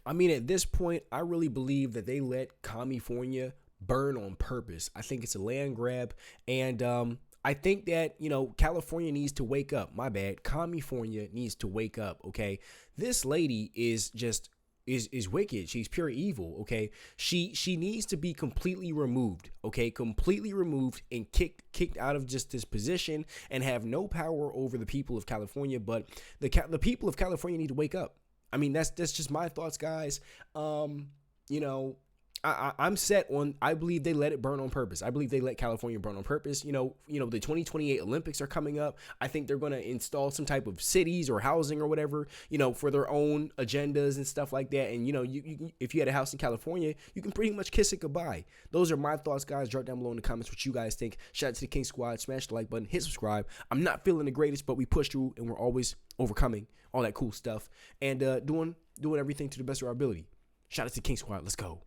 I mean, at this point, I really believe that they let California burn on purpose. I think it's a land grab, and I think that, California needs to wake up. My bad. California needs to wake up, okay? This lady is just is wicked. She's pure evil, okay? She needs to be completely removed, okay? Completely removed and kicked out of just this position and have no power over the people of California, but the people of California need to wake up. I mean, that's just my thoughts, guys. I'm set on, I believe they let it burn on purpose. I believe they let California burn on purpose. The 2028 Olympics are coming up. I think they're going to install some type of cities or housing or whatever, for their own agendas and stuff like that. And, you if you had a house in California, you can pretty much kiss it goodbye. Those are my thoughts, guys. Drop down below in the comments what you guys think. Shout out to the King Squad. Smash the like button. Hit subscribe. I'm not feeling the greatest, but we push through and we're always overcoming all that cool stuff and doing everything to the best of our ability. Shout out to King Squad. Let's go.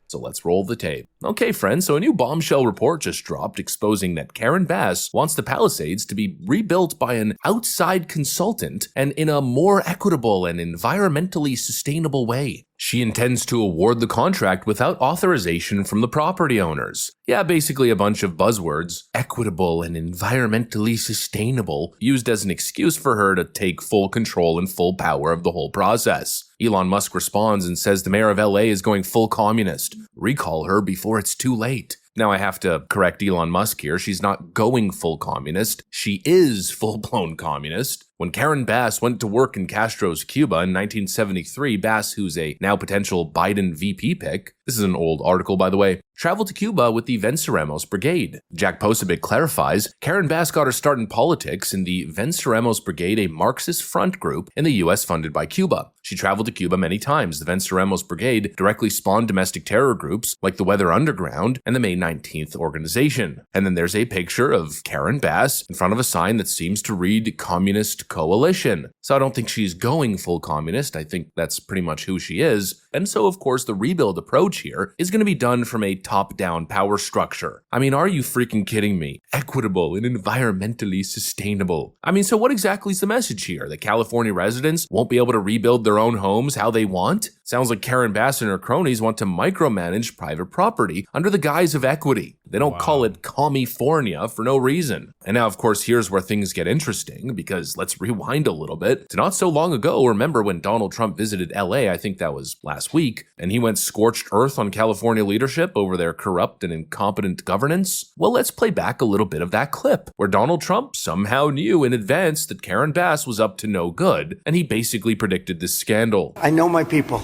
So let's roll the tape. Okay, friends, so a new bombshell report just dropped exposing that Karen Bass wants the Palisades to be rebuilt by an outside consultant and in a more equitable and environmentally sustainable way. She intends to award the contract without authorization from the property owners. Yeah, basically a bunch of buzzwords, equitable and environmentally sustainable, used as an excuse for her to take full control and full power of the whole process. Elon Musk responds and says the mayor of LA is going full communist. Recall her before it's too late. Now I have to correct Elon Musk here. She's not going full communist. She is full-blown communist. When Karen Bass went to work in Castro's Cuba in 1973, Bass, who's a now potential Biden VP pick, this is an old article by the way, traveled to Cuba with the Venceremos Brigade. Jack Posobiec clarifies, Karen Bass got her start in politics in the Venceremos Brigade, a Marxist front group in the US funded by Cuba. She traveled to Cuba many times. The Venceremos Brigade directly spawned domestic terror groups like the Weather Underground and the May 19th organization. And then there's a picture of Karen Bass in front of a sign that seems to read Communist Coalition. So I don't think she's going full communist. I think that's pretty much who she is. And so, of course, the rebuild approach here is going to be done from a top-down power structure. I mean, are you freaking kidding me? Equitable and environmentally sustainable. I mean, so what exactly is the message here? That California residents won't be able to rebuild their own homes how they want? Sounds like Karen Bass and her cronies want to micromanage private property under the guise of equity. They don't call it California for no reason. And now, of course, here's where things get interesting, because let's rewind a little bit to not so long ago. Remember when Donald Trump visited LA, I think that was last week, and he went scorched earth on California leadership over their corrupt and incompetent governance? Well, let's play back a little bit of that clip, where Donald Trump somehow knew in advance that Karen Bass was up to no good, and he basically predicted this scandal. I know my people.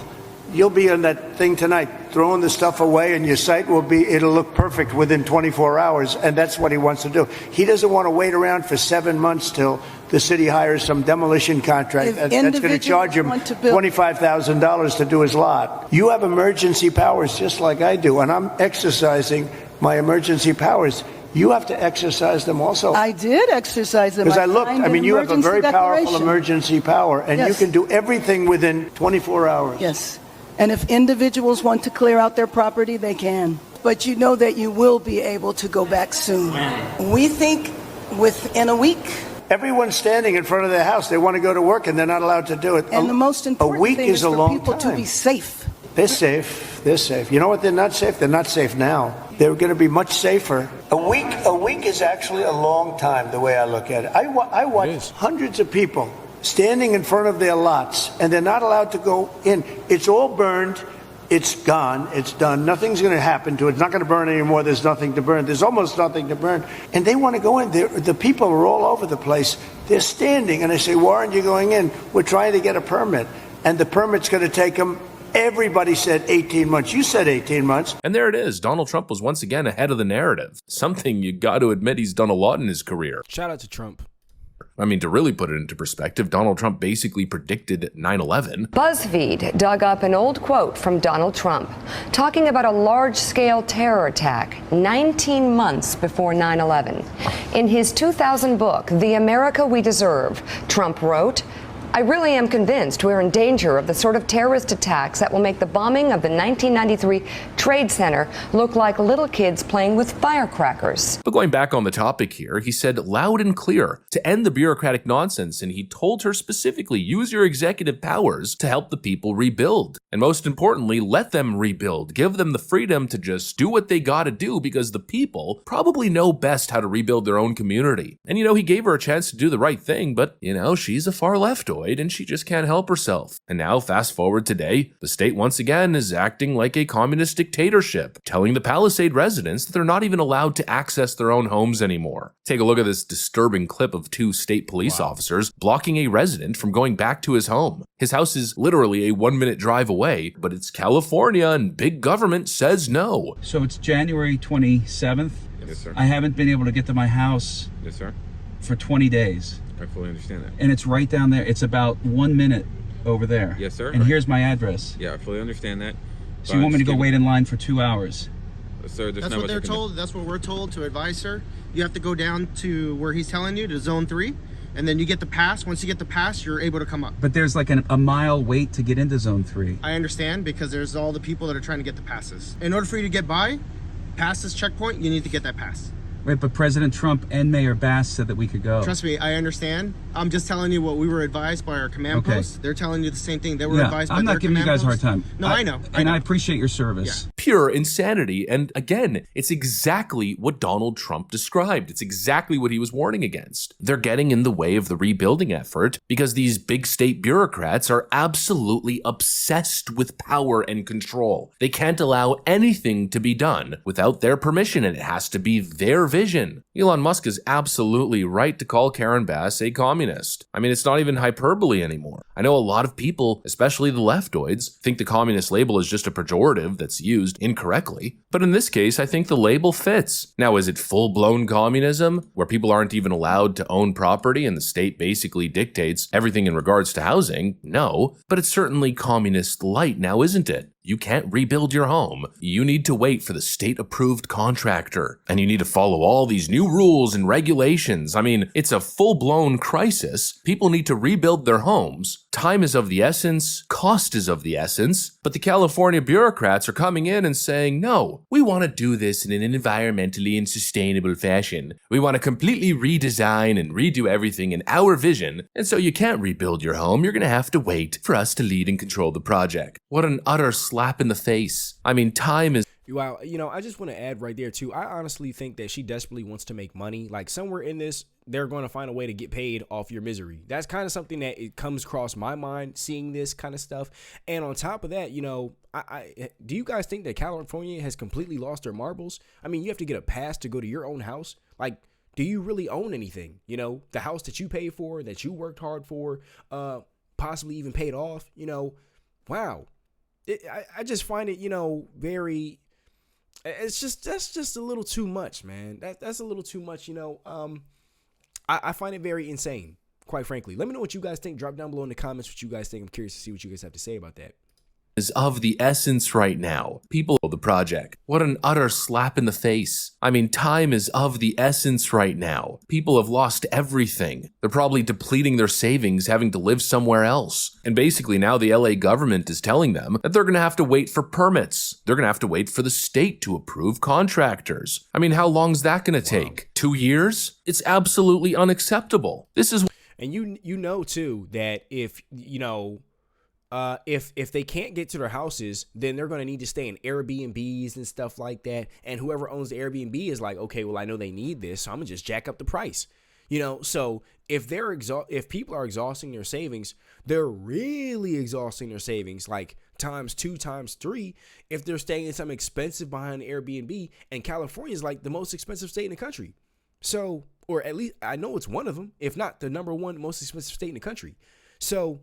You'll be on that thing tonight, throwing the stuff away, and your site it'll look perfect within 24 hours, and that's what he wants to do. He doesn't want to wait around for 7 months till the city hires some demolition contract that's going to charge him $25,000 to do his lot. You have emergency powers just like I do, and I'm exercising my emergency powers. You have to exercise them also. I did exercise them. Because I looked, you have a very powerful emergency power, and you can do everything within 24 hours. Yes. And if individuals want to clear out their property, they can. But you know that you will be able to go back soon. We think within a week. Everyone's standing in front of their house. They want to go to work, and they're not allowed to do it. And the most important thing is for people to be safe. They're safe. They're safe. You know what? They're not safe. They're not safe now. They're going to be much safer. A week is actually a long time, the way I look at it. I watch hundreds of people standing in front of their lots, and they're not allowed to go in. It's all burned. It's gone. It's done. Nothing's going to happen to it. It's not going to burn anymore. There's nothing to burn. There's almost nothing to burn. And they want to go in. The people are all over the place. They're standing, and I say, why aren't you going in? We're trying to get a permit, and the permit's going to take them. Everybody said 18 months. You said 18 months. And there it is. Donald Trump was once again ahead of the narrative. Something you got to admit he's done a lot in his career. Shout out to Trump. I mean, to really put it into perspective, Donald Trump basically predicted 9/11. BuzzFeed dug up an old quote from Donald Trump talking about a large-scale terror attack 19 months before 9/11. In his 2000 book, The America We Deserve, Trump wrote, I really am convinced we're in danger of the sort of terrorist attacks that will make the bombing of the 1993 Trade Center look like little kids playing with firecrackers. But going back on the topic here, he said loud and clear to end the bureaucratic nonsense, and he told her specifically, use your executive powers to help the people rebuild. And most importantly, let them rebuild. Give them the freedom to just do what they gotta do, because the people probably know best how to rebuild their own community. And he gave her a chance to do the right thing, but she's a far leftoid and she just can't help herself. And now fast forward today, the state once again is acting like a communist dictatorship, telling the Palisade residents that they're not even allowed to access their own homes anymore. Take a look at this disturbing clip of 2 state police officers blocking a resident from going back to his home. His house is literally a 1-minute drive away, but it's California and big government says no. So it's January 27th. Yes, sir. I haven't been able to get to my house Yes, sir. for 20 days. I fully understand that. And it's right down there. It's about 1 minute over there. Yes, sir. And here's my address. Yeah, I fully understand that. So you want me to go wait in line for 2 hours? Sir, there's That's not what much they're I can do. told. That's what we're told to advise, sir. You have to go down to where he's telling you, to zone 3, and then you get the pass. Once you get the pass, you're able to come up. But there's like a mile wait to get into zone 3. I understand, because there's all the people that are trying to get the passes. In order for you to get by, past this checkpoint, you need to get that pass. Wait, but President Trump and Mayor Bass said that we could go. Trust me, I understand. I'm just telling you what we were advised by our command post. They're telling you the same thing. They were advised by I'm their not giving you command guys a hard post. time. No, I know. I appreciate your service. Yeah. Pure insanity. And again, it's exactly what Donald Trump described. It's exactly what he was warning against. They're getting in the way of the rebuilding effort because these big state bureaucrats are absolutely obsessed with power and control. They can't allow anything to be done without their permission, and it has to be their vision. Elon Musk is absolutely right to call Karen Bass a communist. I mean, it's not even hyperbole anymore. I know a lot of people, especially the leftoids, think the communist label is just a pejorative that's used incorrectly. But in this case, I think the label fits. Now, is it full-blown communism, where people aren't even allowed to own property and the state basically dictates everything in regards to housing? No, but it's certainly communist light now, isn't it? You can't rebuild your home. You need to wait for the state-approved contractor. And you need to follow all these new rules and regulations. I mean, it's a full-blown crisis. People need to rebuild their homes. Time is of the essence. Cost is of the essence. But the California bureaucrats are coming in and saying, no, we want to do this in an environmentally and sustainable fashion. We want to completely redesign and redo everything in our vision. And so you can't rebuild your home. You're going to have to wait for us to lead and control the project. What an utter slap in the face. I mean, time is... Wow, I just want to add right there too. I honestly think that she desperately wants to make money. Like somewhere in this, they're going to find a way to get paid off your misery. That's kind of something that it comes across my mind seeing this kind of stuff. And on top of that, I do you guys think that California has completely lost their marbles? I mean, you have to get a pass to go to your own house. Like, do you really own anything? The house that you paid for, that you worked hard for, possibly even paid off. Wow. I just find it, very. That's just a little too much, man. That's a little too much, I find it very insane, quite frankly. Let me know what you guys think. Drop down below in the comments what you guys think. I'm curious to see what you guys have to say about that. Is of the essence right now. People, the project. What an utter slap in the face. I mean, time is of the essence right now. People have lost everything. They're probably depleting their savings, having to live somewhere else. And basically now the LA government is telling them that they're going to have to wait for permits. They're going to have to wait for the state to approve contractors. I mean, how long's that going to take? 2 years? It's absolutely unacceptable. This is... And you know too that if they can't get to their houses, then they're going to need to stay in Airbnbs and stuff like that. And whoever owns the Airbnb is like, okay, well, I know they need this, so I'm gonna just jack up the price. So if if people are exhausting their savings, they're really exhausting their savings, like times 2, times 3, if they're staying in something expensive behind Airbnb. And California is like the most expensive state in the country. So, or at least I know it's one of them, if not the number 1 most expensive state in the country. So,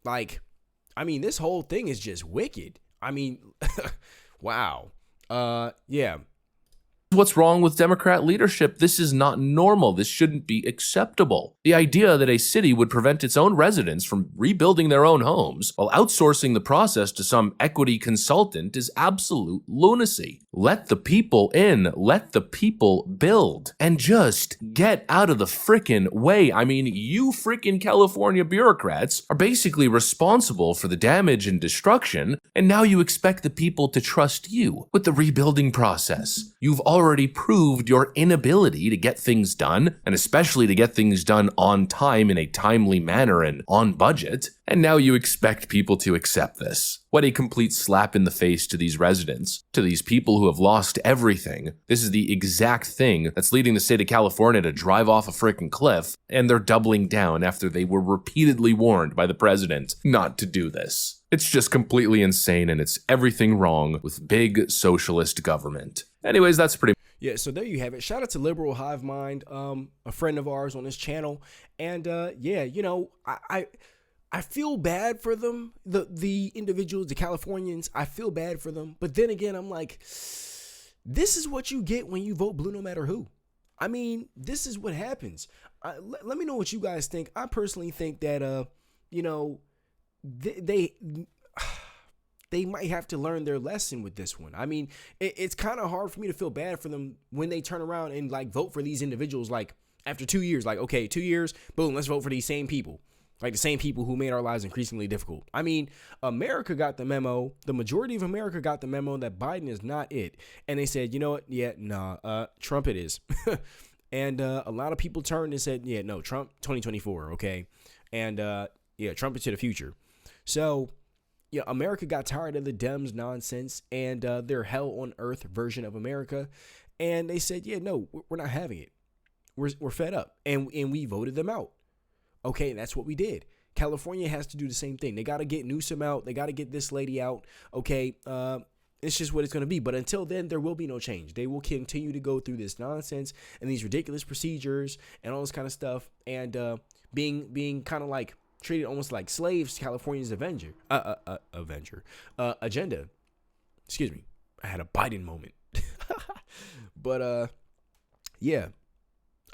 this whole thing is just wicked. Wow. Yeah. What's wrong with Democrat leadership? This is not normal. This shouldn't be acceptable. The idea that a city would prevent its own residents from rebuilding their own homes while outsourcing the process to some equity consultant is absolute lunacy. Let the people in, let the people build, and just get out of the frickin' way. I mean, you frickin' California bureaucrats are basically responsible for the damage and destruction, and now you expect the people to trust you with the rebuilding process. You've already proved your inability to get things done, and especially to get things done on time in a timely manner and on budget, and now you expect people to accept this. What a complete slap in the face to these residents, to these people who have lost everything. This is the exact thing that's leading the state of California to drive off a freaking cliff, and they're doubling down after they were repeatedly warned by the president not to do this. It's just completely insane, and it's everything wrong with big socialist government. Anyways, that's pretty. Yeah, so there you have it. Shout out to Liberal Hive Mind, a friend of ours on this channel, and yeah, you know, I feel bad for them, the individuals, the Californians. I feel bad for them, but then again, I'm like, this is what you get when you vote blue, no matter who. I mean, this is what happens. Let me know what you guys think. I personally think that you know, they might have to learn their lesson with this one. I mean, it's kind of hard for me to feel bad for them when they turn around and like vote for these individuals. Like after 2 years, like, okay, 2 years, boom, let's vote for these same people. Like the same people who made our lives increasingly difficult. I mean, America got the memo. The majority of America got the memo that Biden is not it. And they said, you know what? Yeah, nah, Trump it is. And a lot of people turned and said, yeah, no, Trump 2024, okay? And yeah, Trump into the future. So, yeah, America got tired of the Dems nonsense and their hell on earth version of America. And they said, yeah, no, we're not having it. We're fed up. And we voted them out. Okay, that's what we did. California has to do the same thing. They got to get Newsom out. They got to get this lady out. Okay, it's just what it's going to be. But until then, there will be no change. They will continue to go through this nonsense and these ridiculous procedures and all this kind of stuff. And being kind of like treated almost like slaves to California's agenda. Excuse me. I had a Biden moment. But yeah.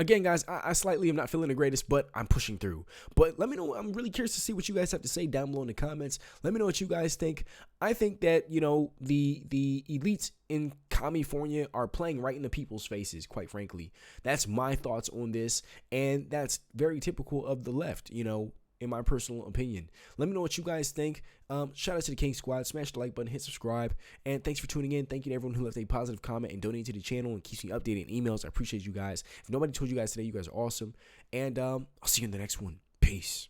Again, guys, I slightly am not feeling the greatest, but I'm pushing through. But let me know. I'm really curious to see what you guys have to say down below in the comments. Let me know what you guys think. I think that, you know, the elites in California are playing right in the people's faces, quite frankly. That's my thoughts on this, and that's very typical of the left, you know, in my personal opinion. Let me know what you guys think. Shout out to the King Squad. Smash the like button, hit subscribe, and thanks for tuning in. Thank you to everyone who left a positive comment and donated to the channel and keeps me updated in emails. I appreciate you guys. If nobody told you guys today, you guys are awesome. And I'll see you in the next one. Peace.